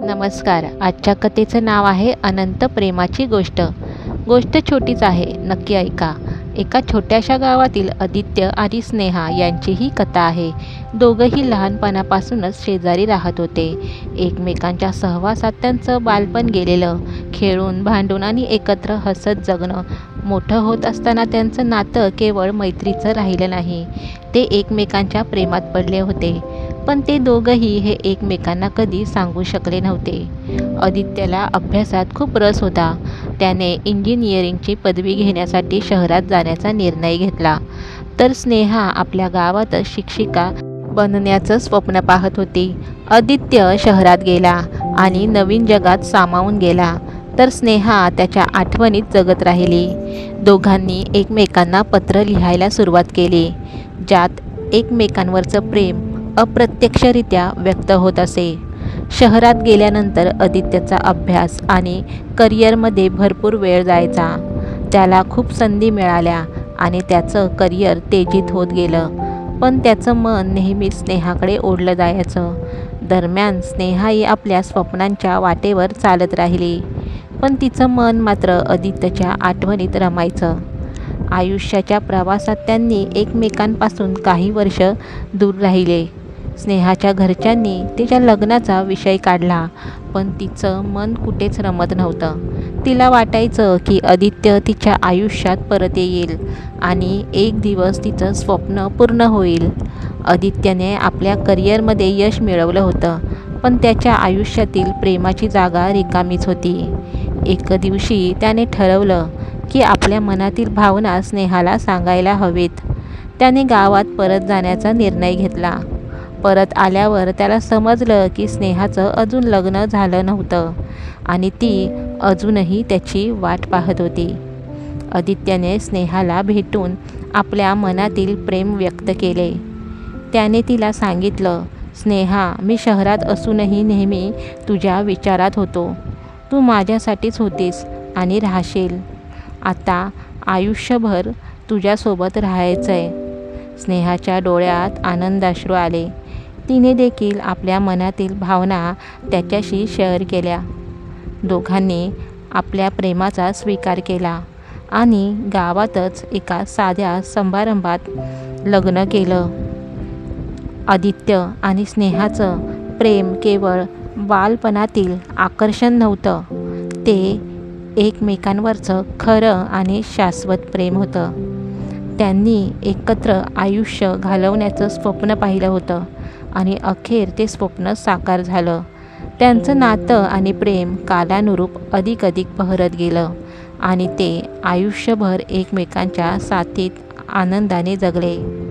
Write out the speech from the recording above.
नमस्कार. आजच्या कथेचं नाव आहे अनंत प्रेमाची गोष्ट. गोष्ट छोटीच आहे, नक्की ऐका. एका छोट्याशा गावातील आदित्य आणि स्नेहा यांची ही कथा आहे. दोघंही लहानपणापासूनच शेजारी राहत होते. एकमेकांच्या सहवासात त्यांचं बालपण गेलेलं. खेळून भांडून आणि एकत्र हसत जगणं. मोठं होत असताना त्यांचं नातं केवळ मैत्रीचं राहिलं नाही, ते एकमेकांच्या प्रेमात पडले होते. पण ते दोघंही हे एकमेकांना कधी सांगू शकले नव्हते. आदित्यला अभ्यासात खूप रस होता. त्याने इंजिनिअरिंगची पदवी घेण्यासाठी शहरात जाण्याचा निर्णय घेतला. तर स्नेहा आपल्या गावातच शिक्षिका बनण्याचं स्वप्न पाहत होती. आदित्य शहरात गेला आणि नवीन जगात सामावून गेला, तर स्नेहा त्याच्या आठवणीत जगत राहिली. दोघांनी एकमेकांना पत्र लिहायला सुरुवात केली, ज्यात एकमेकांवरचं प्रेम अप्रत्यक्षरित्या व्यक्त होत असे. शहरात गेल्यानंतर आदित्यचा अभ्यास आणि करिअरमध्ये भरपूर वेळ जायचा. त्याला खूप संधी मिळाल्या आणि त्याचं करिअर तेजीत होत गेलं. पण त्याचं मन नेहमीच स्नेहाकडे ओढलं जायचं. दरम्यान स्नेहाही आपल्या स्वप्नांच्या वाटेवर चालत राहिली, पण तिचं मन मात्र आदित्यच्या आठवणीत रमायचं. आयुष्याच्या प्रवासात त्यांनी एकमेकांपासून काही वर्ष दूर राहिले. स्नेहाच्या घरच्यांनी तिच्या लग्नाचा विषय काढला, पण तिचं मन कुठेच रमत नव्हतं. तिला वाटायचं की आदित्य तिच्या आयुष्यात परत येईल आणि एक दिवस तिचं स्वप्न पूर्ण होईल. आदित्यने आपल्या करिअरमध्ये यश मिळवलं होतं, पण त्याच्या आयुष्यातील प्रेमाची जागा रिकामीच होती. एके दिवशी त्याने ठरवलं की आपल्या मनातील भावना स्नेहाला सांगायला हवेत. त्याने गावात परत जाण्याचा निर्णय घेतला. परत आल्यावर त्याला समजलं की स्नेहाचं अजून लग्न झालं नव्हतं आणि ती अजूनही त्याची वाट पाहत होती. आदित्यने स्नेहाला भेटून आपल्या मनातील प्रेम व्यक्त केले. त्याने तिला सांगितलं, स्नेहा, मी शहरात असूनही नेहमी तुझ्या विचारात होतो. तू माझ्यासाठीच होतीस आणि राहशील. आता आयुष्यभर तुझ्यासोबत राहायचंय. स्नेहाच्या डोळ्यात आनंदाश्रू आले. तिने देखील आपल्या मनातील भावना त्याच्याशी शेअर केल्या. दोघांनी आपल्या प्रेमाचा स्वीकार केला आणि गावातच एका साध्या समारंभात लग्न केलं. आदित्य आणि स्नेहाचं प्रेम केवळ बालपणातील आकर्षण नव्हतं, ते एकमेकांवरचं खरं आणि शाश्वत प्रेम होतं. त्यांनी एकत्र आयुष्य घालवण्याचं स्वप्न पाहिलं होतं आणि अखेर ते स्वप्न साकार झालं. त्यांचं नातं आणि प्रेम कालानुरूप अधिक बहरत गेलं आणि ते आयुष्यभर एकमेकांच्या साथीत आनंदाने जगले.